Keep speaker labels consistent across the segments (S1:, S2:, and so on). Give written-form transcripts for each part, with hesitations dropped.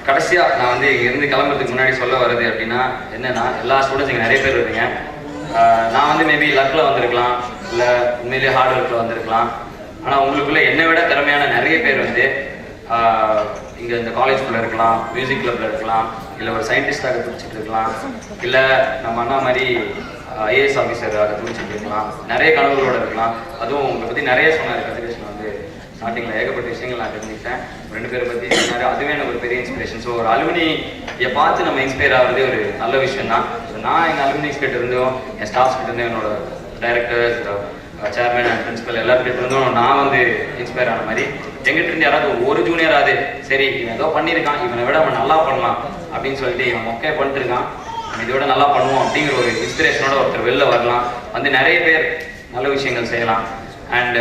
S1: கடைசியாக நான் வந்து இங்கேருந்து கிளம்புறதுக்கு முன்னாடி சொல்ல வருது அப்படின்னா என்னென்னா, எல்லா ஸ்டூடெண்ட்ஸ் இங்கே நிறைய பேர் இருக்கீங்க. நான் வந்து மேபி லக்கில் வந்திருக்கலாம், இல்லை உண்மையிலேயே ஹார்ட் ஒர்க்கில் வந்திருக்கலாம். ஆனால் உங்களுக்குள்ளே என்னை விட திறமையான நிறைய பேர் வந்து இங்கே இந்த காலேஜ்குள்ளே இருக்கலாம், மியூசிக் கிளப்பில் இருக்கலாம், இல்லை ஒரு சயின்டிஸ்டாக துடிச்சிட்டு இருக்கலாம், இல்லை நம்ம அண்ணா மாதிரி ஐஏஎஸ் ஆஃபீஸராக துடிச்சிட்டு இருக்கலாம், நிறைய கனவுகளோடு இருக்கலாம். அதுவும் உங்களை பற்றி நிறைய சொன்னார் கதிரேஷன் வந்து ஸ்டார்டிங்கில் ஏகப்பட்ட விஷயங்கள் நான் தெரிஞ்சுக்கிட்டேன். 2 பேரை பற்றி சொன்னார், அதுவே எனக்கு ஒரு பெரிய இன்ஸ்பிரேஷன். ஸோ ஒரு அலுமினியை பார்த்து நம்ம இன்ஸ்பயர் ஆகிறதே ஒரு நல்ல விஷயம் தான். ஸோ நான் எங்கள் அலுமினிஸ் கிட்ட இருந்தோம், என் ஸ்டாஃப்ஸ் கிட்ட இருந்தோம், என்னோட டைரக்டர்ஸ், சேர்மன் அண்ட் பிரின்சிபல் எல்லாருக்கிட்ட இருந்தும் நான் வந்து இன்ஸ்பயர் ஆன மாதிரி எங்கிட்ட இருந்து யாராவது ஒரு ஜூனியராது சரி இவன் ஏதோ பண்ணியிருக்கான், இவனை விட அவன் நல்லா பண்ணலாம் அப்படின்னு சொல்லிட்டு இவன் மொக்கையை பண்ணிட்டுருக்கான், இதோட நல்லா பண்ணுவோம் அப்படிங்கிற ஒரு இன்ஸ்பிரேஷனோட ஒருத்தர் வெளில வரலாம், வந்து நிறைய பேர் நல்ல விஷயங்கள் செய்யலாம். அண்ட்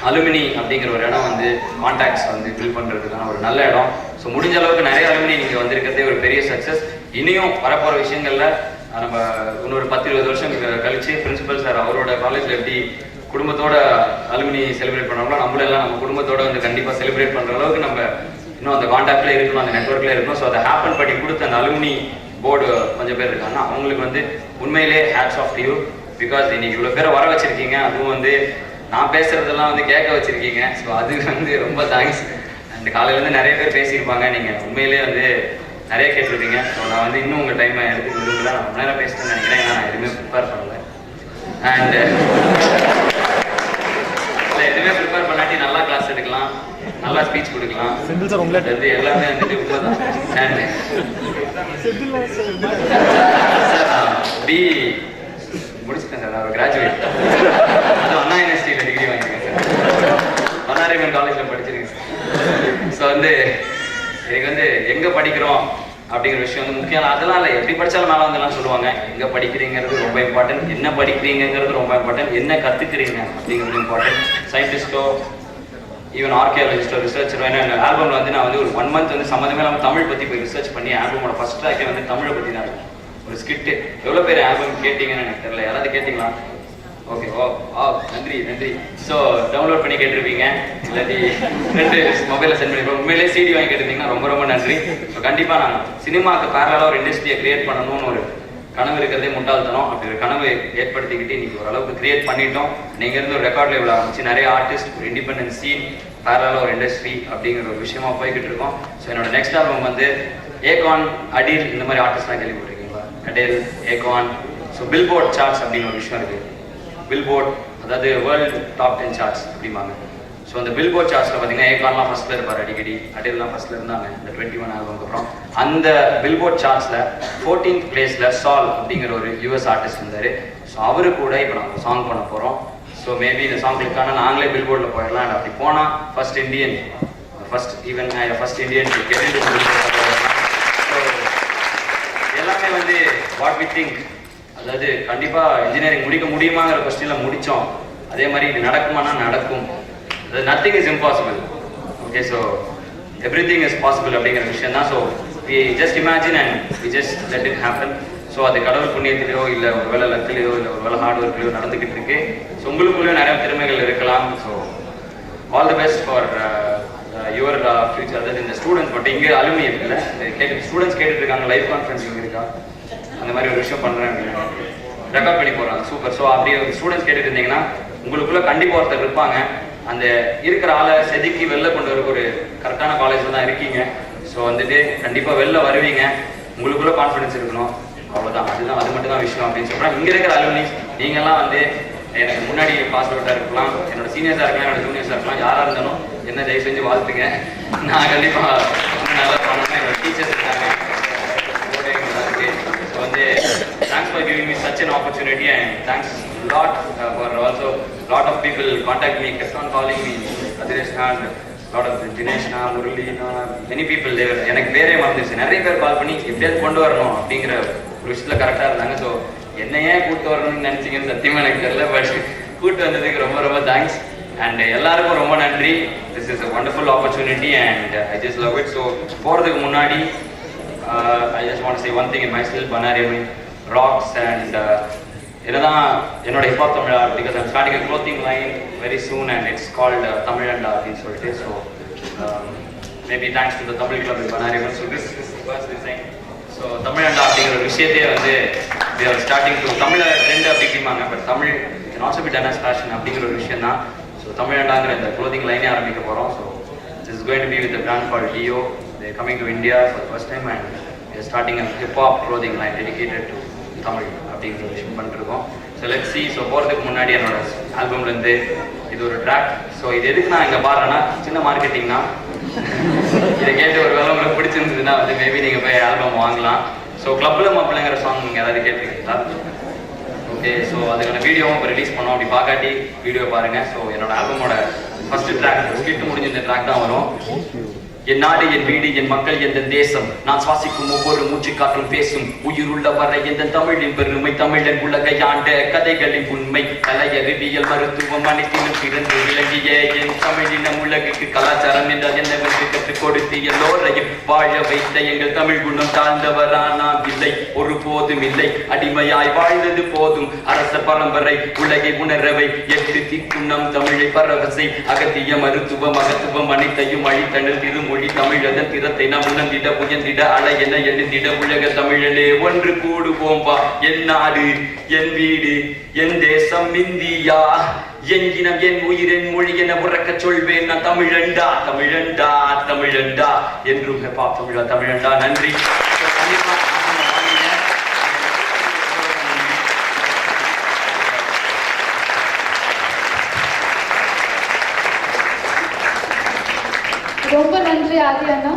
S1: அலுமினி அப்படிங்கிற ஒரு இடம் வந்து கான்டாக்ட்ஸ் வந்து பில்ட் பண்ணுறதுக்கான ஒரு நல்ல இடம். ஸோ முடிஞ்ச அளவுக்கு நிறைய அலுமினி நீங்கள் வந்திருக்கிறதே ஒரு பெரிய சக்ஸஸ். இனியும் வரப்போகிற விஷயங்களில் நம்ம இன்னொரு 10-20 வருஷம் கழிச்சு பிரின்சிபல் சார் அவரோட காலேஜில் எப்படி குடும்பத்தோட அலுமினி செலிப்ரேட் பண்ணாங்களோ நம்மளெல்லாம் நம்ம குடும்பத்தோட வந்து கண்டிப்பாக செலிப்ரேட் பண்ணுற அளவுக்கு நம்ம இன்னும் அந்த கான்டாக்ட்ல இருக்கணும், அந்த நெட்ஒர்க்ல இருக்கணும். ஸோ அதை ஹேப்பன் பண்ணி கொடுத்த அந்த அலுமினி போர்டு கொஞ்சம் பேர் இருக்காங்க, அவங்களுக்கு வந்து உண்மையிலே ஹேட்ஸ் ஆஃப் யூ. பிகாஸ் இன்னைக்கு இவ்வளோ பேரை வர வச்சிருக்கீங்க, அதுவும் வந்து நான் பேசுறதெல்லாம் வந்து கேட்க வச்சிருக்கீங்க. ஸோ அது வந்து ரொம்ப தேங்க்ஸ். அண்ட் காலையிலேருந்து நிறைய பேர் பேசியிருப்பாங்க, நீங்கள் உண்மையிலே வந்து நிறைய கேட்டிருக்கீங்க. ஸோ நான் வந்து இன்னும் உங்கள் டைமை எடுத்துக்க விரும்பல, நான் ரொம்ப நேரம் பேசுகிறேன்னு நினைக்கிறேன், ஏன்னா நான் எதுவுமே ப்ரிப்பேர் பண்ணலை. அண்ட் எதுவுமே ப்ரிப்பேர் பண்ணாட்டி நல்லா கிளாஸ் எடுக்கலாம், நல்லா ஸ்பீச் கொடுக்கலாம், அது எல்லாமே வந்துட்டு உண்மைதான். அண்ட் பி முடிச்சுட்டேன் சார், அவர் கிராஜுவேட், அது அண்ணா யூனிவர்சிட்டியில் டிகிரி வாங்கியிருக்கேன் சார், மன்னாரிமன் காலேஜில் படிச்சிருக்கேன் சார். ஸோ வந்து எனக்கு வந்து எங்கே படிக்கிறோம் அப்படிங்கிற விஷயம் வந்து முக்கியம். அதெல்லாம் இல்லை, எப்படி படித்தாலும் மேலே வந்துலாம் சொல்லுவாங்க. எங்கே படிக்கிறீங்கிறது ரொம்ப இம்பார்ட்டன்ட், என்ன படிக்கிறீங்கிறது ரொம்ப இம்பார்ட்டன்ட், என்ன கற்றுக்கிறீங்க அப்படிங்கிறது இம்பார்ட்டன்ட். சயின்டிஸ்ட்டோ ஈவன் ஆர்கியாலஜிஸ்டோ ரிசர்ச்சரோ என்ன ஆல்பமில் வந்து நான் வந்து ஒரு 1 மந்த் வந்து சம்மந்தமே இல்லாமல் தமிழ் பற்றி போய் ரிசர்ச் பண்ணி ஆல்பமோட ஃபர்ஸ்ட் ட்ராக்கே வந்து தமிழை பற்றி தான் இருக்கும். ஒரு ஸ்கிட்டு எவ்வளோ பேர் ஆல்பம் கேட்டிங்கன்னு எனக்கு தெரியல, யாராவது கேட்டிங்களா? ஓகே, நன்றி நன்றி. ஸோ டவுன்லோட் பண்ணி கேட்டிருப்பீங்க, இல்லாட்டி 2 மொபைலில் சென்ட் பண்ணிருப்போம். உண்மையிலே சிடி வாங்கி கேட்டிருந்தீங்கன்னா ரொம்ப ரொம்ப நன்றி. ஸோ கண்டிப்பாக நான் சினிமாவுக்கு பேரலாக ஒரு இண்டஸ்ட்ரியை கிரியேட் பண்ணணும்னு ஒரு கனவு இருக்கிறதே முட்டாள்தனம். அப்படி ஒரு கனவு ஏற்படுத்திக்கிட்டு இன்னைக்கு ஓரளவுக்கு கிரியேட் பண்ணிட்டோம். நீங்கள் இருந்து ஒரு ரெக்கார்ட் லேபிள் ஆரம்பிச்சு நிறைய ஆர்டிஸ்ட், ஒரு இண்டிபெண்டன்ட் சீன், பேரலாக ஒரு இண்டஸ்ட்ரி அப்படிங்கிற ஒரு விஷயமா போய்கிட்டு இருக்கோம். ஸோ என்னோட நெக்ஸ்ட் ஆல்பம் வந்து ஏகான், அடில், இந்த மாதிரி ஆர்டிஸ்ட்லாம் கேள்விப்பட்டிருக்கீங்களா? அடேல், ஏகான். ஸோ பில்போர்ட் சார்ட்ஸ் அப்படின்னு ஒரு விஷயம் இருக்குது. பில்போர்ட் அதாவது வேர்ல்டு டாப் 10 சார்ட்ஸ் அப்படிம்பாங்க. ஸோ அந்த பில்போர்ட் சார்ட்ஸில் பார்த்தீங்கன்னா ஏகான்லாம் ஃபர்ஸ்ட்டில் இருப்பார் அடிக்கடி, அடேல்லாம் ஃபர்ஸ்ட்டில் இருந்தாங்க இந்த 21 ஆல்பம்க்கு அப்புறம். அந்த பில்போர்ட் சார்ட்ஸில் 14th பிளேஸில் சால் அப்படிங்கிற ஒரு யூஎஸ் ஆர்டிஸ்ட் இருந்தார். ஸோ அவரு கூட இப்போ நம்ம சாங் பண்ண போகிறோம். ஸோ மேபி இந்த சாங் கிளிக்கான நாங்களே பில்போர்டில் போயிடலாம். அண்ட் அப்படி போனால் ஃபர்ஸ்ட் இண்டியன் கெட். ஸோ எல்லாமே வந்து வாட் வி திங்க், அதாவது கண்டிப்பாக இன்ஜினியரிங் முடிக்க முடியுமாங்கிற கொஸ்டினில் முடித்தோம். அதே மாதிரி இது நடக்குமானா நடக்கும். அதாவது nothing is impossible. Okay, so everything is possible அப்படிங்கிற விஷயம் தான். So we just imagine and we just let it happen. So அது கடவுள் புண்ணியத்திலையோ இல்லை ஒரு வேலை லக்கிலையோ இல்லை ஒரு வேலை ஹார்ட் ஒர்க்லையோ நடந்துக்கிட்டு இருக்கு. ஸோ உங்களுக்குள்ளேயும் நிறைய திறமைகள் இருக்கலாம். So all the best for your future. அதாவது இந்த ஸ்டூடெண்ட்ஸ் மட்டும் இங்கே அலுமினி இருக்குல்ல, ஸ்டூடெண்ட்ஸ் கேட்டுட்டு இருக்காங்க, லைவ் கான்ஃபரன்ஸ் இங்கே இருக்கா, அந்த மாதிரி ஒரு விஷயம் பண்ணுறாங்க, ரெக்கார்ட் பண்ணி போடுறாங்க, சூப்பர். ஸோ அப்படி ஸ்டூடெண்ட்ஸ் கேட்டுட்டு இருந்தீங்கன்னா உங்களுக்குள்ள கண்டிப்பாக ஒருத்தர் இருப்பாங்க, அந்த இருக்கிற ஆளை செதுக்கி வெளில கொண்டு வர ஒரு கரெக்டான காலேஜில் தான் இருக்கீங்க. ஸோ வந்துட்டு கண்டிப்பாக வெளில வருவீங்க, உங்களுக்குள்ள கான்ஃபிடன்ஸ் இருக்கணும், அவ்வளோதான். அது மட்டும் தான் விஷயம் அப்படின்னு சொல்கிறேன். இங்கே இருக்கிற அலுமினிஸ் நீங்கள்லாம் வந்து எனக்கு முன்னாடி பாஸ் அவுட்டாக இருக்கலாம், என்னோட சீனியர்ஸாக இருக்கலாம், என்னோட ஜூனியர்ஸாக இருக்கலாம், யாராக இருந்தாலும் என்ன தயவு செஞ்சு வாழ்த்துங்க. நான் கண்டிப்பாக நல்லா பண்ணணும். என்னோட டீச்சர்ஸ் இருக்காங்க. ஸோ வந்து thanks for giving me such an opportunity and thanks a lot for also lot of people contact me, kept on calling me, Adreshna, lot of Dineshna, Murali, many people they were எனக்கு பேரே மறந்துச்சு. நிறைய பேர் கால் பண்ணி எப்படியாவது கொண்டு வரணும் அப்படிங்கிற ஒரு விஷயத்தில் கரெக்டாக இருந்தாங்க. ஸோ என்னையே கூப்பிட்டு வரணும்னு நினச்சிங்கன்னு சத்தியமாக எனக்கு தெரியல, பட் கூப்பிட்டு வந்ததுக்கு ரொம்ப ரொம்ப தேங்க்ஸ். அண்ட் எல்லாருக்கும் ரொம்ப நன்றி. This is a wonderful opportunity and I just love it. So போகிறதுக்கு முன்னாடி I just want to say one thing in myself, Alumni rocks and என்னதான் என்னோட hip hop Tamil art, because I'm starting a clothing line very soon and it's called Tamil and அப்படின்னு சொல்லிட்டு. So maybe thanks to the Tamil club Bannari. So this is first design. So தமிழண்டா அப்படிங்கிற ஒரு விஷயத்தையே வந்து we are starting to தமிழ ட்ரெண்ட் அப்படிம்பாங்க, but Tamil can also be done as fashion அப்படிங்கிற ஒரு விஷயம் தான். ஸோ தமிழண்டாங்கிற இந்த க்ளோதிங் லைனே ஆரம்பிக்க போகிறோம். So this is going to be with the brand called Leo. They are coming to India for the first time and we are starting a hip-hop clothing line dedicated to Tamil அப்படிங்கிற ஒரு விஷயம் பண்ணிருக்கோம். So let's see. So போகிறதுக்கு முன்னாடி என்னோட ஆல்பம்லேருந்து இது ஒரு track. So இது எதுக்கு நான் இங்கே பாடுறேன்னா, சின்ன மார்க்கெட்டிங் தான். இதை கேட்டு ஒரு வேலை உங்களுக்கு பிடிச்சிருந்ததுன்னா வந்து மேபி நீங்கள் போய் ஆல்பம் வாங்கலாம். ஸோ கிளப்பில் மாப்பிள்ளைங்கிற சாங் நீங்கள் ஏதாவது கேட்டிருக்கீங்களா? ஓகே, ஸோ அதுக்கான வீடியோவும் இப்போ ரிலீஸ் பண்ணோம். அப்படி பார்க்காட்டி வீடியோ பாருங்கள். ஸோ என்னோட ஆல்பமோட ஃபர்ஸ்ட் ட்ராக் ஸ்கிட் முடிஞ்ச இந்த ட்ராக் தான் வரும். என் நாடு, என் வீடு, என் மக்கள், எந்த தேசம், நான் சுவாசிக்கும் ஒவ்வொரு மூச்சு காற்றும் பேசும் உயிருள்ள வரை எந்த தமிழின் பெருமை, தமிழன் உலகை ஆண்ட கதைகளின் உண்மை, கலை, அறிவியல், மருத்துவம் அனைத்திலும் பிறந்து விளங்கிய என் தமிழினம் உலகுக்கு கலாச்சாரம் என்றால் என்னவென்று கற்றுக் கொடுத்து எல்லோரையும் வாழ வைத்த எங்கள் தமிழ் குணம் தாழ்ந்தவரானாம் இல்லை, ஒருபோதும் இல்லை, அடிமையாய் வாழ்ந்தது போதும், அரச பரம்பரை உலகை உணரவை, எட்டு திக்கும் நம் தமிழை பரவசை, அகத்திய மருத்துவம் அகத்துவம் அனைத்தையும் அழித்தனல் திருமொழி தமிழதன் திறத்தை நாம் உணர்ந்திட உயர்ந்திட அலை என எழுந்திட உலக தமிழனே ஒன்று கூடுவோம் வா, என் நாடு, என் வீடு, என் தேசம் இந்தியா, என் இனம், என் உயிர், என் மொழி என உறக்க சொல்வேன் நான் தமிழண்டா, தமிழண்டா, தமிழண்டா என்றும் ஹிப்ஹாப் தமிழா, தமிழண்டா. நன்றி.
S2: ரொம்ப நன்றி ஆதி அண்ணா.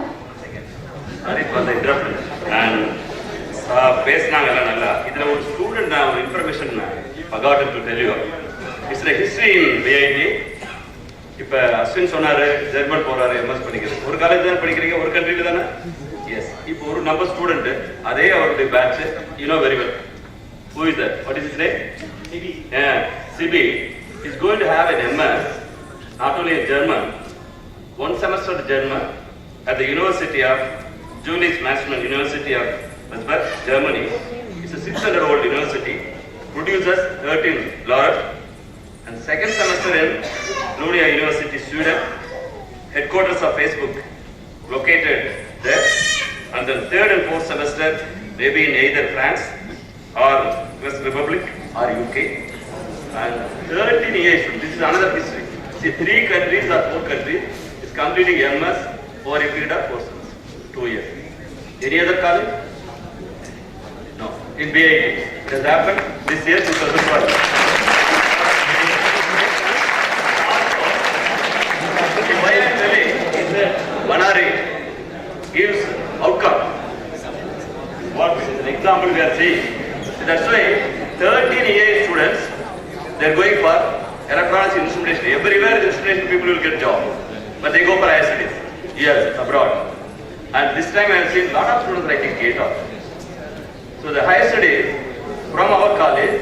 S3: பேசினாங்கல்ல நல்லா. இதுல ஒரு ஸ்டூடெண்ட் நான் ஒரு information forgotten to tell you. It's a history in VIT. இப்ப அஸ்வின் சொன்னாரு ஜெர்மன் போறாரு எம்எஸ் படிக்கிறது. ஒரு காலேஜ் தானே படிக்கிறீங்க, ஒரு கண்ட்ரில தானே? எஸ். இப்போ ஒரு நம்பர் ஸ்டூடெண்ட் அதே அவருடைய batch, you know very well. Who is that? What is his name? Sibi. Yeah, Sibi is going to have an MS, not only in German, one semester of German at the University of Julius Masterman University of Germany. It's a 600-old university, produces 13 laureates, and second semester in Luleå University, Sweden, headquarters of Facebook located there, and then third and fourth semester maybe in either France or West Republic or UK, and 13 years. This is another history. See, 3 countries or 4 countries is completing MS for a period of 4 semesters, 2 years. Any other college? No. In BIT, it has happened this year, 2012. Why I am telling is that Banari gives outcome. What is an example we are seeing? That's why 13 EA students, they are going for electronics instrumentation. Everywhere the instrumentation people will get job, but they go for higher studies. Yes, abroad. And this time I have seen lot of students writing GATE also. So the higher studies from our college,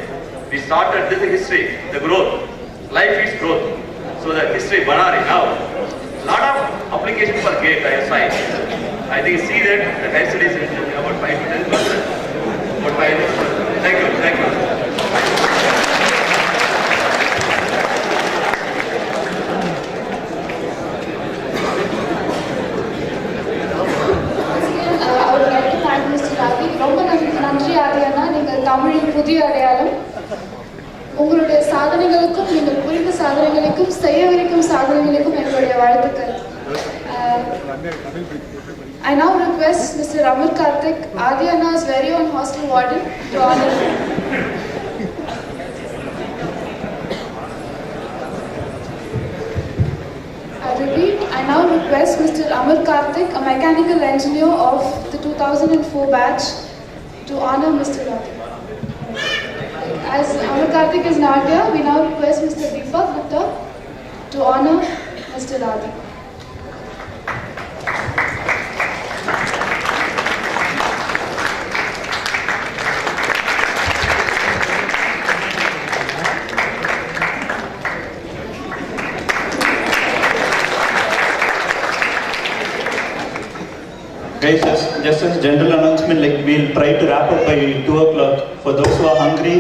S3: we started this history, the growth. Life is growth. So the history Banari now, lot of application for GATE I have signed. I think see that the higher studies is about 5 to 10%. About 5 to 10%. Thank you, thank you.
S2: ரொம்ப நன்றி ஆதி அண்ணா. நீங்கள் தமிழின் புதிய அடையாளம். உங்களுடைய சாதனைகளுக்கும் நீங்கள் புரிந்த சாதனைகளுக்கும் செய்யவிருக்கும் சாதனைகளுக்கும் எங்களுடைய வாழ்த்துக்கள். I now request Mr. Amar Karthik, Adi Anna's very own hostel warden, to honor him. I repeat, I now request Mr. Amar Karthik, a mechanical engineer of the 2004 batch, to honor Mr. Adi. As Amar Karthik is not here, we now request Mr. Deepak Gupta to honor Mr. Adi.
S4: Guys, just as a general announcement, like we'll try to wrap up by 2 o'clock. For those who are hungry,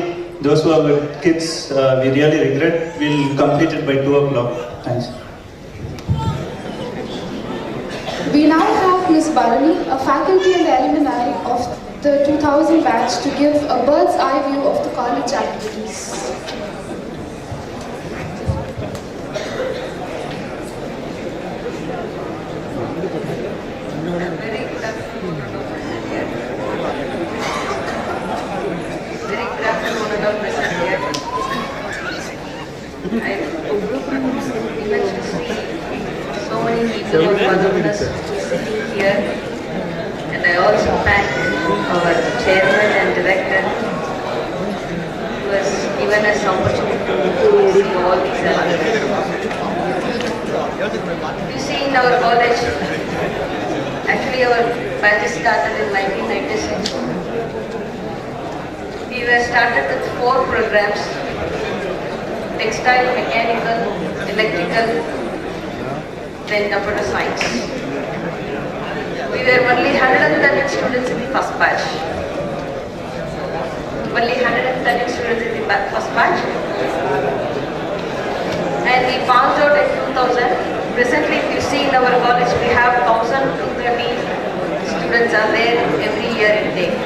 S4: those who are with kids, we really regret. We'll complete it by 2 o'clock. Thanks.
S2: We now have Ms. Bharani, a faculty and alumni of the 2000 batch, to give a bird's eye view of the college activities.
S5: So many people who have us sitting here, and I also thank our chairman and director who has given us opportunity to see all these elements. You see, in our college, actually our batch started in 1996. We were started with 4 programs: textile, mechanical, electrical, then computer science. We were only 130 students in the first batch. Only 130 students in the first batch. And we found out in 2000. Presently, if you see in our college, we have 1,230 students are there every year intake.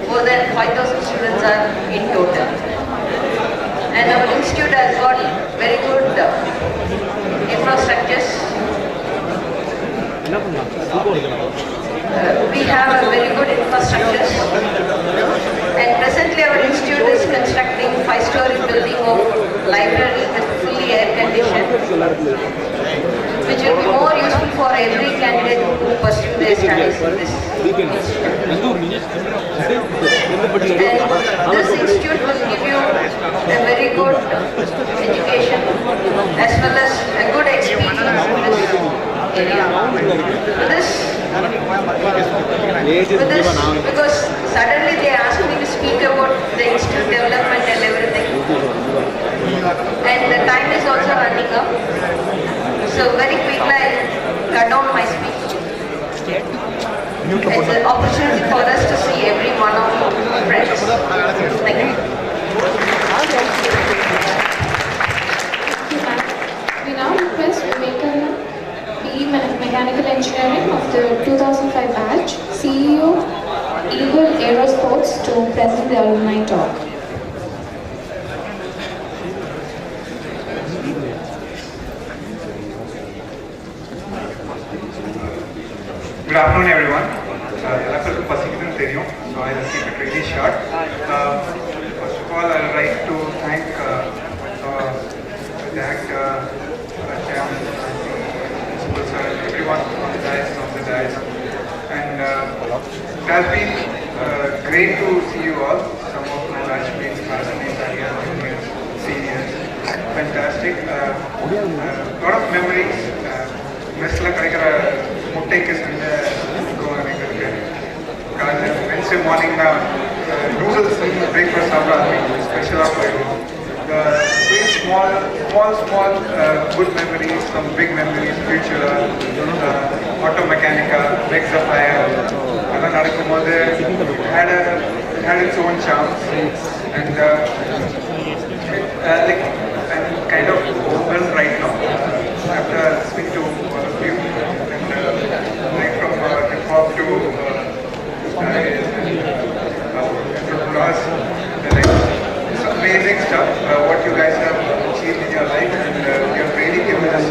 S5: More than 5,000 students are in total. And our institute has got very good infrastructures. We have a very good infrastructures. And presently our institute is constructing 5-story building of library with fully air conditioned, which will be more useful for every candidate to pursue their studies in this institute. And this institute will give you a very good education as well as a good experience in this area. Because suddenly they asked me to speak about the institute development and everything. And the time is also running up. So very quickly I cut down my speech. It's an opportunity for us to see every one of our friends. Thank you.
S2: We now request Vivekana, BE Mechanical Engineering of the 2005 batch, CEO, Eagle Aerosports, to present the alumni talk.
S6: Good afternoon, everyone. எல்லாருக்கும் பசிக்குதுன்னு தெரியும், so I'll keep it really short. First of all, I'd like to thank Jack, Jam, Principal Sir, everyone on the dais, and it has been great to see you all. Some of my batchmates, classmates are here, juniors, seniors. Fantastic. Lot of memories. மெஸ்ல கிடைக்கிற முட்டைக்கு செஞ்ச எனக்கு இருக்கு. காலையில் Wednesday morning தான் noodles breakfast சாப்பிட ஆரம்பிக்கும், ஸ்பெஷலாக போயிடும். Very small good memories, some big memories, future, auto mechanica, big supplier, அதெல்லாம் நடக்கும்போது had its own charm. And like I'm kind of overwhelmed right now after listening to all of you, and right from hip hop to it's amazing stuff what you guys have achieved in your life, and you have really given us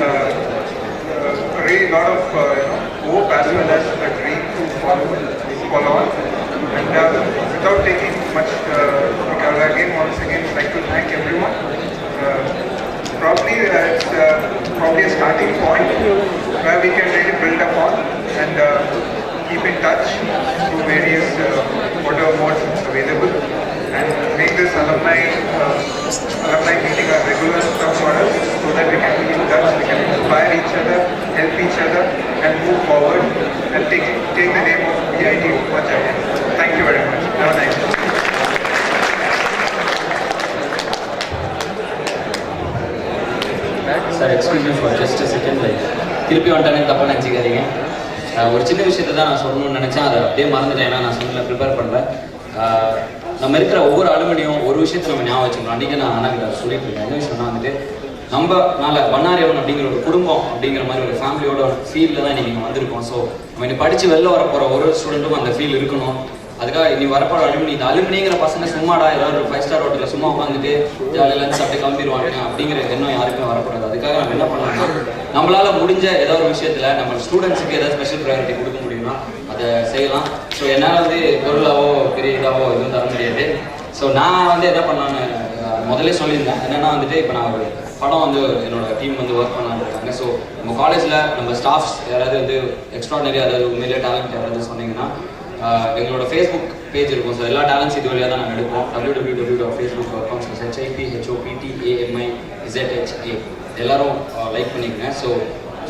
S6: a really lot of hope as well as a dream to follow on. And without taking much, I would again once again like to thank everyone. Probably it's probably a starting point where we can really build upon and keep in touch through various whatever modes available, and make this alumni meeting a regular stuff for us, so that we can be in touch, we can inspire each other, help each other, and move forward and take the name of VIT much ahead. Thank you very much. Have a nice day.
S1: Sir, excuse me for just a second. Like திருப்பி வந்துட்டானே தப்பாக நினச்சிக்காதீங்க. ஒரு சின்ன விஷயத்தை தான் நான் சொல்லணும்னு நினச்சேன், அதை அப்படியே மறந்துட்டேன். ஏன்னா நான் சொல்லல, ப்ரிப்பேர் பண்ணுறேன். நம்ம இருக்கிற ஒவ்வொரு அலுமினியும் ஒரு விஷயத்தை நம்ம ஞாபகம் வச்சுக்கணும். அன்றைக்கி நான் அண்ணாக்கிட்ட சொல்லிட்டு இருக்கேன். என்ன விஷயம்னா வந்துட்டு நம்மனால பண்ணாரியவன் அப்படிங்கிற ஒரு குடும்பம் அப்படிங்கிற மாதிரி ஒரு ஃபேமிலியோட ஃபீல்டில் தான் நீங்கள் வந்திருக்கோம். ஸோ நம்ம இன்னும் படித்து வெளில வர போகிற ஒரு ஸ்டூடெண்ட்டுக்கும் அந்த ஃபீல் இருக்கணும். அதுக்காக நீ வரப்போற அலுமினி, இந்த அலுமினிங்கிற பசங்க சும்மாடா ஏதாவது ஒரு 5 ஸ்டார் ஹோட்டலில் சும்மா உட்காந்துட்டு ஜாலியில் லஞ்ச் சாப்பிட்டு கிளம்பிடுவாங்க அப்படிங்கிற எண்ணம் யாருக்குமே வரக்கூடாது. அதுக்காக நம்ம என்ன பண்ணலாம்னா, நம்மளால முடிஞ்ச ஏதாவது ஒரு விஷயத்துல நம்ம ஸ்டூடெண்ட்ஸுக்கு ஏதாவது ஸ்பெஷல் ப்ரையாரிட்டி கொடுக்க முடியும்னா அதை செய்யலாம். ஸோ என்னால் வந்து பொருளாவோ பெரிய இதாவோ எதுவும் தர முடியாது. ஸோ நான் வந்து என்ன பண்ணலான்னு முதல்ல சொல்லியிருந்தேன். என்னன்னா வந்துட்டு இப்போ நான் ஒரு படம் வந்து என்னோட டீம் வந்து ஒர்க் பண்ணலான்னு இருக்காங்க. ஸோ நம்ம காலேஜில் நம்ம ஸ்டாஃப்ஸ் யாராவது வந்து எக்ஸ்ட்ராடனரி அதாவது உண்மையிலே டேலண்ட் யாராவது சொன்னீங்கன்னா எங்களோட ஃபேஸ்புக் பேஜ் இருக்கும். ஸோ எல்லா டேலண்ட்ஸ் இது வழியாக தான் நாங்கள் எடுப்போம். www.facebook.com/HIPHOPTAMIZHA எல்லாரும் லைக் பண்ணிக்கங்க. ஸோ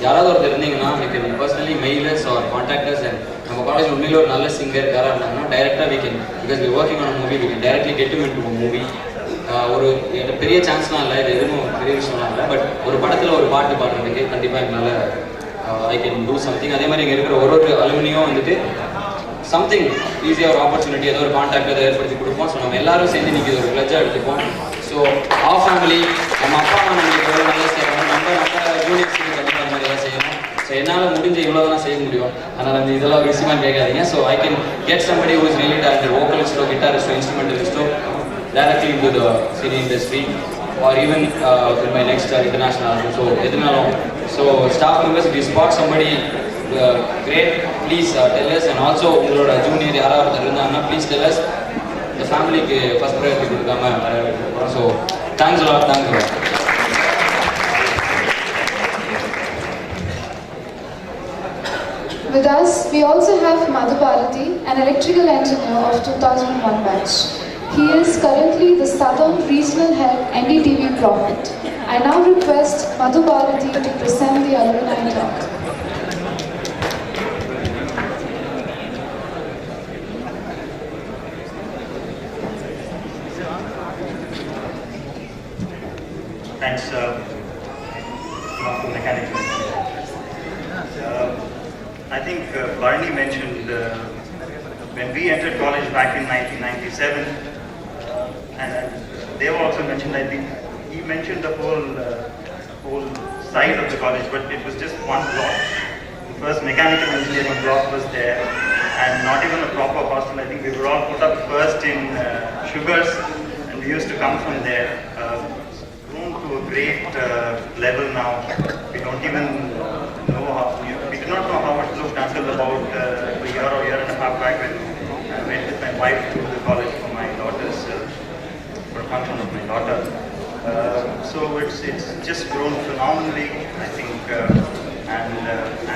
S1: யாராவது ஒருத்தர் இருந்தீங்கன்னா எனக்கு பர்சனலி மெயிலர்ஸ் ஆர் கான்டாக்டர்ஸ் அண்ட் நம்ம காலேஜ் உண்மையில ஒரு நல்ல சிங்கர் யாராக இருந்தாங்கன்னா டைரெக்டாக we can, because we working on a movie, we can directly get him into a movie. ஒரு பெரிய சான்ஸ்லாம் இல்லை, இது எதுவும் பெரிய விஷயம்லாம் இல்லை. பட் ஒரு படத்தில் ஒரு பாட்டு பாடுறதுக்கு கண்டிப்பாக எங்களால் ஐ கேன் டூ சம்திங். அதே மாதிரி இங்கே இருக்கிற ஒரு அலுமினியும் வந்துட்டு சம்திங் ஈஸியாக ஒரு ஆப்பர்ச்சுனிட்டி ஏதோ ஒரு கான்டாக்ட் அதை ஏற்படுத்தி கொடுப்போம். ஸோ நம்ம எல்லாரும் சேர்ந்து இன்றைக்கி ஒரு பிளட்ஜாக எடுத்துப்போம். ஸோ ஆஃப் ஃபேமிலி நம்ம அப்பா அம்மா நம்மளுக்கு எவ்வளோ நல்லா செய்யணும், நம்ம ஜூனியர்ஸுக்கு கண்டிப்பாக அந்த மாதிரி எல்லாம் செய்யணும். ஸோ என்னால் முடிஞ்ச இவ்வளோ தான் செய்ய முடியும். அதனால் அந்த இதெல்லாம் விஷயமா கேட்காதீங்க. So I can get somebody who is really talented, vocalist or guitarist or instrumentalist directly into the cine industry or even in my next international album. So எதுனாலும் so staff members, if you spot somebody great, please tell us. And also உங்களோட junior யாராவது இருந்தாங்கன்னா please tell us. இந்த ஃபேமிலிக்கு first priority கொடுக்காம போகிறோம். So thanks a lot.
S2: With us, we also have Madhu Bharati, an electrical engineer of 2001 batch. He is currently the Southern Regional Head NDTV Prophet. I now request Madhu Bharati to present the alumni talk.
S4: Thanks, mechanical. I think Barney mentioned when we entered college back in 1997, and Dave also mentioned, I think he mentioned the whole side of the college, but it was just one block. The first mechanical engineering block was there, and not even a proper hostel. I think we were all put up first in Sugars, and we used to come from there. Grown to a great level now. We don't even know how, we did not know how it looked until about a year or year and a half back when I went with my wife to the college for my daughter's, for a function of my daughter. So it's just grown phenomenally, I think, and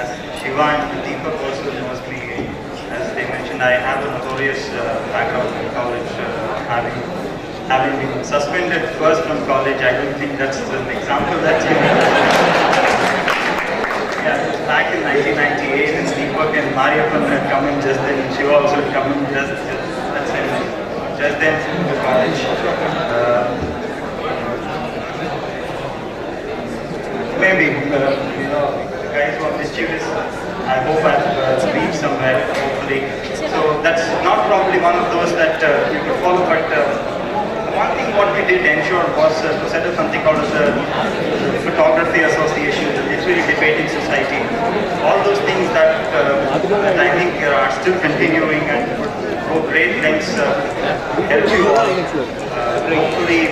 S4: as Shiva and Deepak also knows me, as they mentioned, I have a notorious background in college, having been suspended first from college. I don't think that's an example that you yeah, it was back in 1998, and Deepak and Mariappan had come in just then, and Shiva also had come in just then to college. Maybe, the guys who are mischievous, I hope I've reached somewhere, hopefully. So that's not probably one of those that you could follow, but one thing what we did ensure was to set up something called as the Photography Association, the Literary Debating Society. All those things that I think are still continuing and go great lengths to help you all. Hopefully,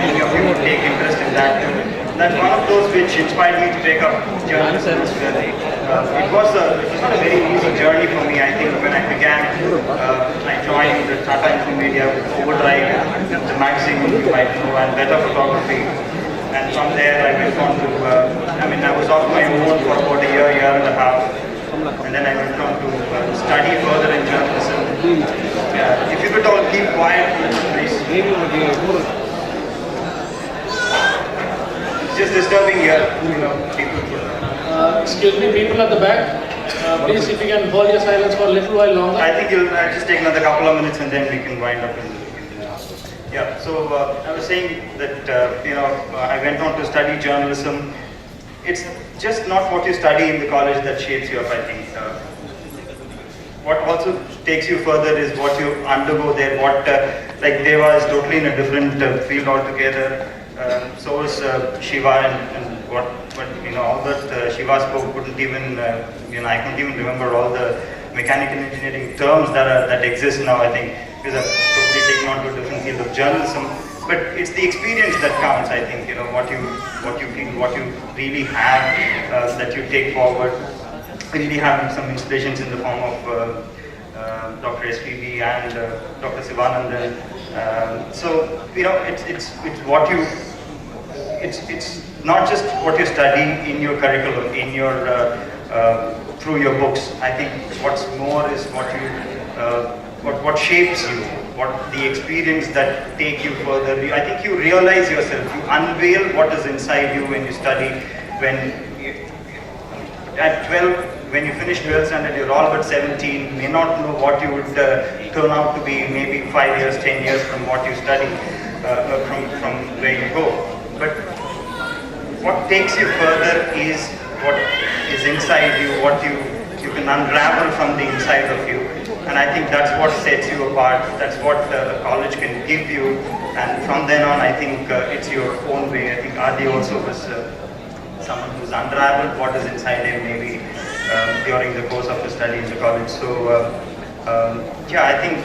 S4: many of you would take interest in that. That's one of those which inspired me to take up journalism. It was not a very easy journey for me. I think when I began, I joined the Tata Media Overdrive, the magazine you might know, and Better Photography. And from there I went on to, I was off my own for about a year and a half. And then I went on to study further in journalism. If you could all keep quiet, please. It's just disturbing here, people.
S7: Excuse me, people at the back. Please, if you can hold your silence for a little while longer.
S4: I think I'll just take another couple of minutes and then we can wind up. Yeah, so I was saying that, I went on to study journalism. It's just not what you study in the college that shapes you up, I think. What also takes you further is what you undergo there. Like Deva is totally in a different field altogether. so is Shiva, and what all that Shiva spoke couldn't even I couldn't even remember all the mechanical engineering terms that exist now. I think because I've totally taken on to a different field of journalism. But it's the experience that counts. I think what you feel, what you really have that you take forward. Really have some inspirations in the form of Dr. SPB and Dr. Sivanandan. So it's what you. It's not just what you study in your curriculum, in your through your books. I think what's more is what you what shapes you, what the experience that take you further. I think you realize yourself, you unveil what is inside you when you study. At 12, when you finish 12th standard, you're all but 17, may not know what you would turn out to be maybe 5 years, 10 years from what you study, from where you go. But what takes you further is what is inside you, what you can unravel from the inside of you. And I think that's what sets you apart, that's what a college can give you. And from then on, I think it's your own way. I think Adi also was someone who's unraveled what is inside him maybe during the course of his study in the college. So I think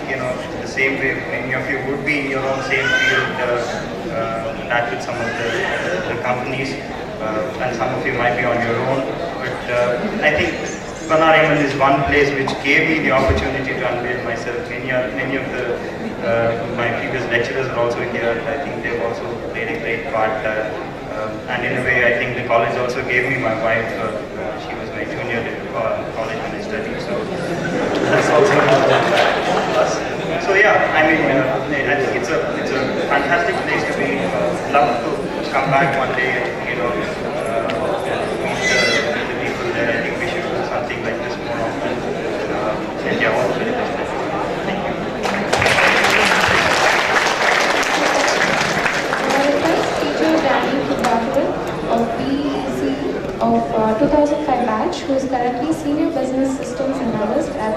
S4: the same way many of you would be in your own same field, back with some of the companies, and some of you might be on your own. But I think Banariman is one place which gave me the opportunity to unveil myself. Many of my previous lecturers are also here. I think they've also played a great part. And in a way, I think the college also gave me my wife. She was my junior in college when I studied. So that's also another plus. So yeah, I mean, I think it's a fantastic place to be. Love to come back one day and meet the people there. I think we should do something like this more often. And yeah, all the very best. Thank you.
S2: Of BC of 2005 batch, who is currently Senior Business Systems Analyst at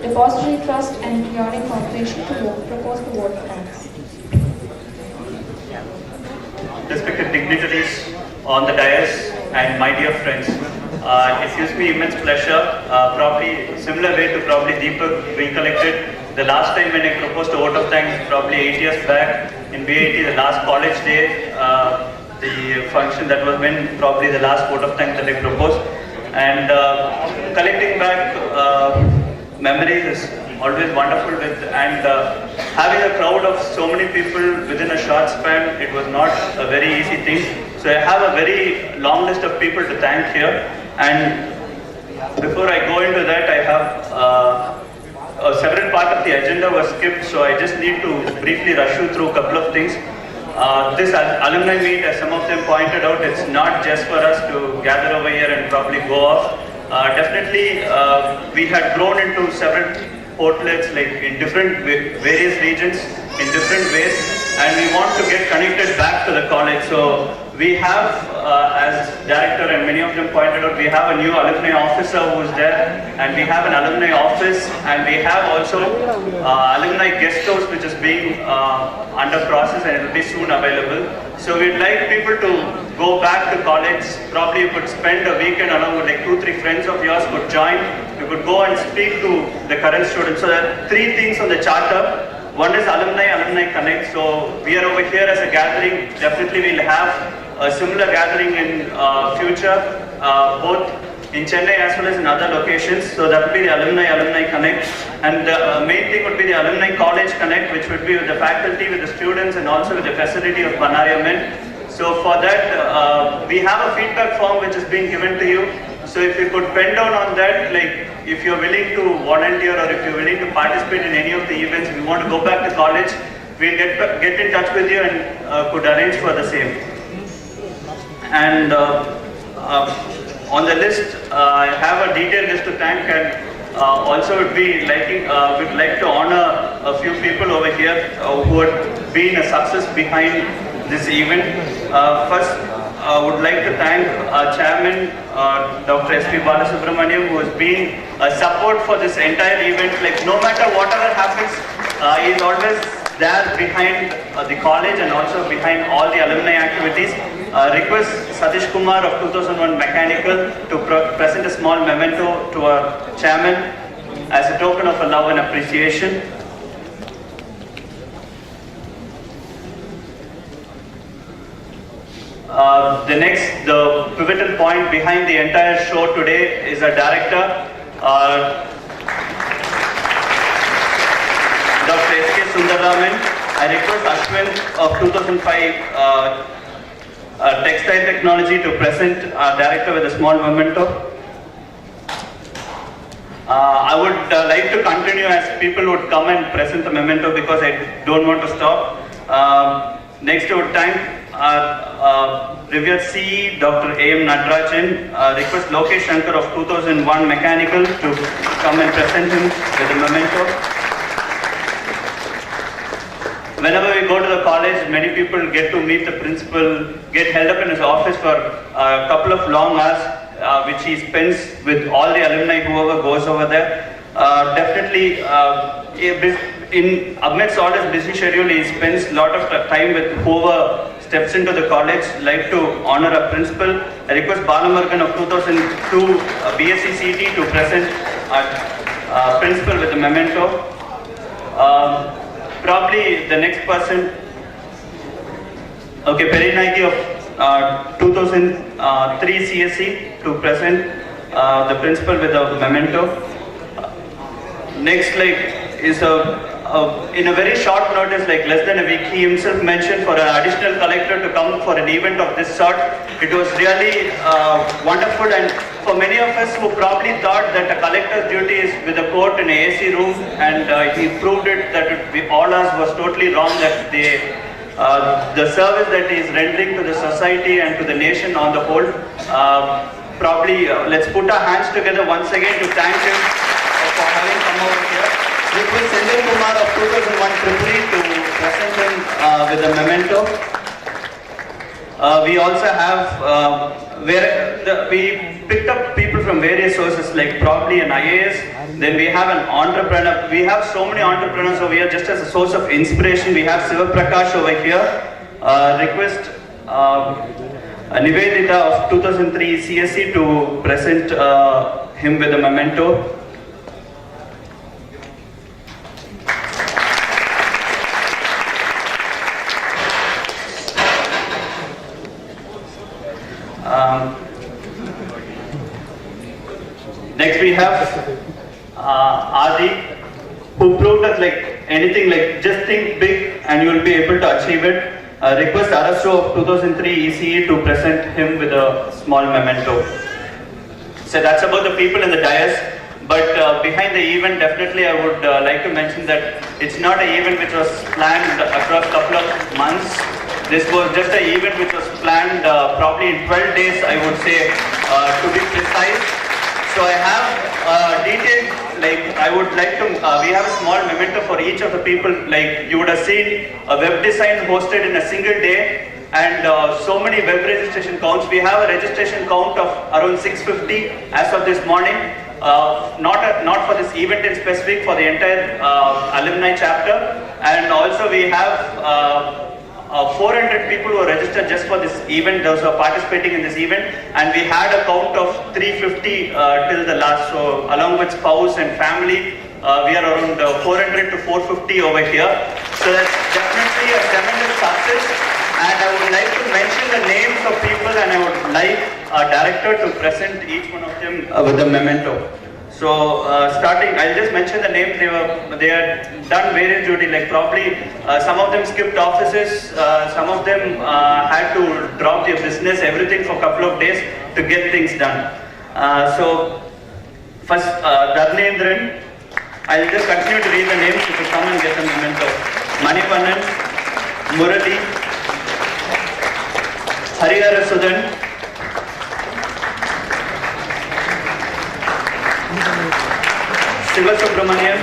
S2: Depository Trust and Clearing Corporation, to propose the vote of thanks.
S8: Respected dignitaries on the dais and my dear friends, it gives me immense pleasure, probably similar way to probably Deepak being collected. The last time when I proposed a vote of thanks, probably 8 years back in BIT, the last college day, the function that was when probably the last vote of thanks that I proposed. And collecting back memories is always wonderful and having a crowd of so many people within a short span, it was not a very easy thing. So I have a very long list of people to thank here. And before I go into that, I have several part of the agenda was skipped, so I just need to briefly rush you through a couple of things. This alumni meet, as some of them pointed out, it's not just for us to gather over here and probably go off. Definitely, we had grown into several portlets, like in different various regions, in different ways, and we want to get connected back to the college. So we have, as director and many of them pointed out, we have a new alumni officer who is there, and we have an alumni office, and we have also alumni guest house which is being under process and it will be soon available. So we'd like people to go back to college. Probably you could spend a weekend along with like 2-3 friends of yours could join. You could go and speak to the current students. So there are 3 things on the charter. One is Alumni Connect. So we are over here as a gathering. Definitely we'll have a similar gathering in future, both in Chennai as well as in other locations. So that will be the Alumni Connect. And the main thing would be the Alumni College Connect, which would be with the faculty, with the students, and also with the facility of Banariman. So for that, we have a feedback form which is being given to you. So if you could pen down on that, like if you're willing to volunteer or if you're willing to participate in any of the events, if you want to go back to college, we'll get in touch with you and could arrange for the same. And on the list, I have a detailed list to thank, and also would be we'd like to honor a few people over here who have been a success behind this event. First, I would like to thank our chairman, Dr. S.P. Balasubramaniam, who has been a support for this entire event. Like no matter whatever happens, he is always there behind the college and also behind all the alumni activities. Request Satish Kumar of 2001 Mechanical to present a small memento to our chairman as a token of love and appreciation. The pivotal point behind the entire show today is our director, Dr. S.K. Sundararaman. I request Ashwin of 2005 Textile Technology to present our director with a small memento. I would like to continue as people would come and present the memento because I don't want to stop. Next over time, revered CE Dr. A.M. Natarajan request Lokesh Shankar of 2001 Mechanical to come and present him with a memento. Whenever we go to the college, many people get to meet the principal, get held up in his office for a couple of long hours, which he spends with all the alumni, whoever goes over there. Definitely, amidst all his busy schedule, he spends a lot of time with whoever steps into the college. Like to honor a principal. I request Balamargan of 2002 BSc CT to present our principal with a memento. Probably the next person, okay, Perinaiki of 2003 CSC to present the principal with a memento. Next, is in a very short notice, less than a week, he himself mentioned for an additional collector to come for an event of this sort. It was really wonderful, and for many of us who probably thought that a collector's duty is with a court in an AC room, and he proved it that all us was totally wrong, that the service that he is rendering to the society and to the nation on the whole. Probably let's put our hands together once again to thank him for having come over here. Request Senthil Kumar of 2001 Tripoli to present him with a memento. We also have we picked up people from various sources, like probably an IAS. Then we have an entrepreneur. We have so many entrepreneurs over here. Just as a source of inspiration, we have Siva Prakash over here. Request Nivedita of 2003 CSC to present him with a memento. Next we have Adi, who proved us anything, just think big and you will be able to achieve it. Request Arasu of 2003 ECE to present him with a small memento. So that's about the people in the dais. But behind the event, definitely I would like to mention that it's not an event which was planned across a couple of months. This was just an event which was planned probably in 12 days, I would say, to be precise. So I have detailed, I would like to, we have a small memento for each of the people. You would have seen a web design hosted in a single day, and so many web registration counts. We have a registration count of around 650 as of this morning. Not for this event in specific, for the entire alumni chapter. And also we have 400 people who are registered just for this event, those who are participating in this event, and we had a count of 350 till the last. So along with spouse and family, we are around 400 to 450 over here. So that's definitely a tremendous success, and I would like to mention the names of people, and I would like our director to present each one of them with a memento. So starting, I'll just mention the names. They had done various duty, probably some of them skipped offices, some of them had to drop their business, everything for a couple of days to get things done. So first, Dharnendran, I'll just continue to read the names to come and get the memento. Manipannan, Murali, Harihara Sudan, Siva Subramanian,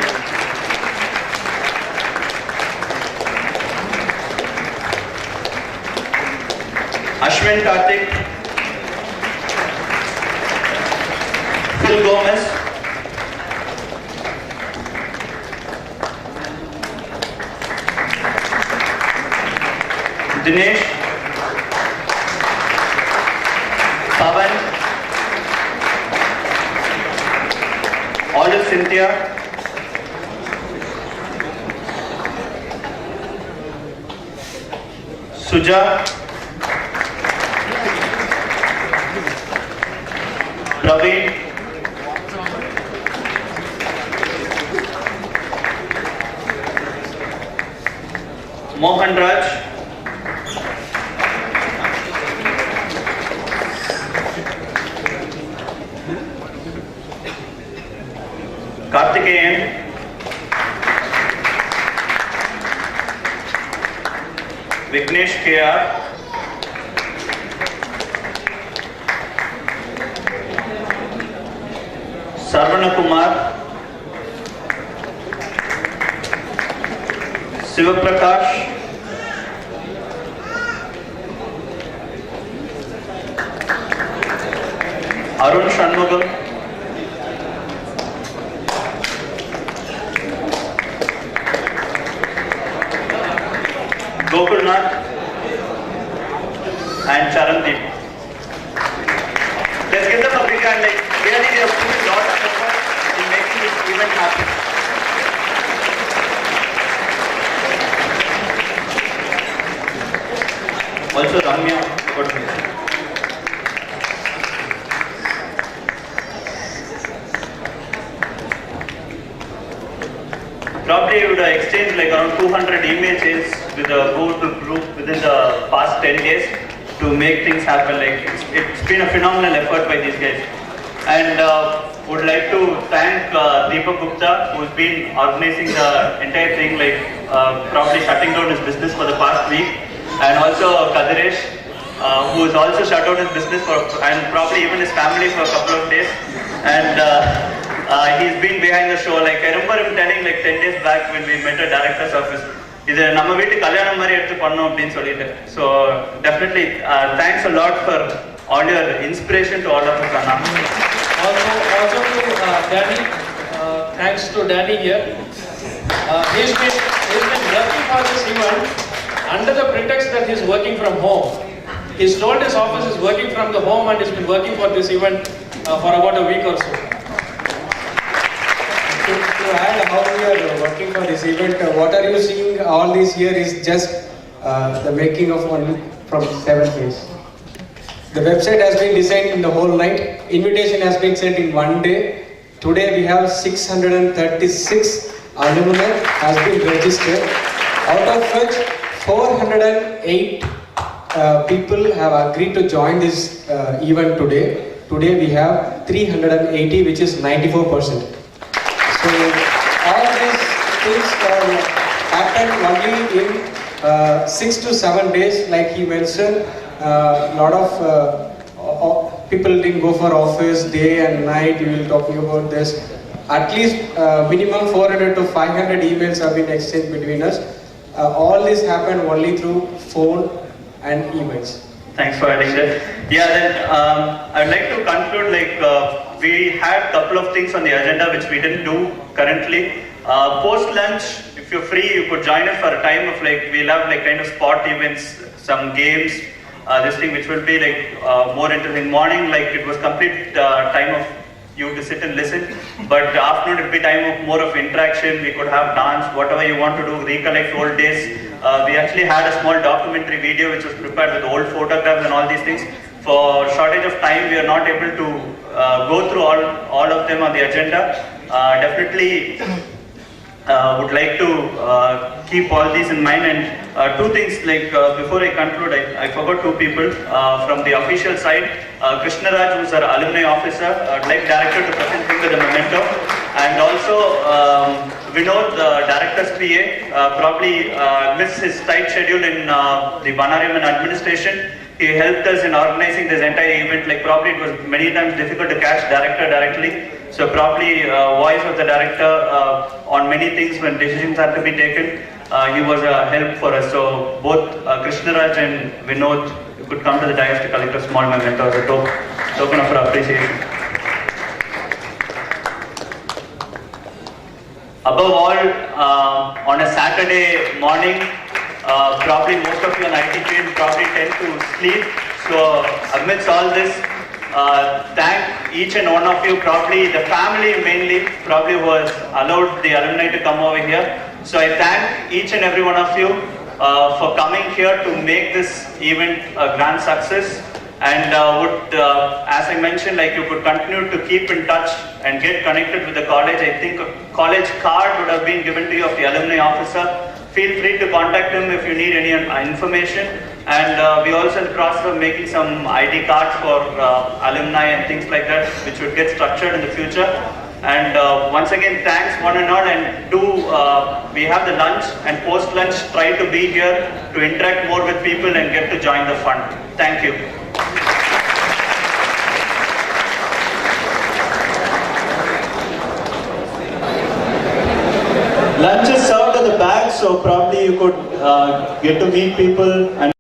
S8: Ashwin Karthik, Phil Gomez, Dinesh, Pavan, Olive Cynthia, Suja, Praveen, Mohan Raj, Karthikeyan, Vignesh KR, Sarvana Kumar, Sivaprakash, Arun Shanmugam, Gokulnath, and Charandeep. Let's give them a big hand. Like, really, they have put a lot of effort in making this event happen. Also, Ramya, good mention. Probably you would have exchanged like around 200 email chains with the group within the past 10 days to make things happen. Like it's been a phenomenal effort by these guys. And would like to thank Deepak Gupta, who's been organizing the entire thing, like probably shutting down his business for the past week, and also Kadiresh, who's also shut down his business for, and probably even his family for a couple of days. And he's been behind the show. Like I remember him telling like 10 days back when we met at director's office, இது நம்ம வீட்டு கல்யாணம் மாதிரி எடுத்து பண்ணோம் அப்படின்னு சொல்லிட்டு. So definitely thanks a lot for all your inspiration to all of us, Anna.
S7: Also to Danny, thanks to Danny here. He's been working for this event under the pretext that he's working from home. He's told his office is working from the home and he's been working for this event for about a week or so.
S9: To add how we are working for this event, what are you seeing all this year is just the making of one from 7 days. The website has been designed in the whole night. Invitation has been sent in one day. Today we have 636 alumni has been registered, out of which 408 people have agreed to join this event today. Today we have 380, which is 94%. So all these things happen only in 6 to 7 days, like he mentioned. Lot of people didn't go for office day and night. We will talking about this. At least minimum 400 to 500 emails have been exchanged between us. All this happened only through phone and emails.
S8: Thanks for adding that. Yeah, then I'd like to conclude. Like we had a couple of things on the agenda which we didn't do currently. Post lunch, if you're free, you could join us for a time of like we'll have like kind of sport events, some games. This thing which will be like more interesting. Morning, like it was complete time of you to sit and listen, but afternoon it will be time of more of interaction. We could have dance, whatever you want to do, recollect old days. We actually had a small documentary video which was prepared with old photographs and all these things. For shortage of time, we are not able to go through all of them on the agenda. Definitely would like to keep all these in mind. And two things, like before I conclude, I forgot two people from the official side. Krishnaraj, who's our alumni officer, I'd like director to present him with a memento. And also Vinod, the director's PA, probably missed his tight schedule in the Banariman administration. He helped us in organizing this entire event. Like probably it was many times difficult to catch director directly. So probably voice of the director on many things when decisions had to be taken. He was a help for us. So both Krishnaraj and Vinod could come to the dais to collect a small memento as a token of our appreciation. Above all, on a Saturday morning, Probably most of you on IT field probably tend to sleep. So amidst all this, thank each and one of you, probably the family mainly, probably was allowed the alumni to come over here. So I thank each and every one of you for coming here to make this event a grand success. And as I mentioned, like you could continue to keep in touch and get connected with the college. I think a college card would have been given to you of the alumni officer. Feel free to contact him if you need any information. And we also in the process of making some ID cards for alumni and things like that, which would get structured in the future. And once again, thanks one and all. And we have the lunch, and post lunch, try to be here to interact more with people and get to join the fund. Thank you.
S10: Lunch is served at the back, so probably you could get to meet people and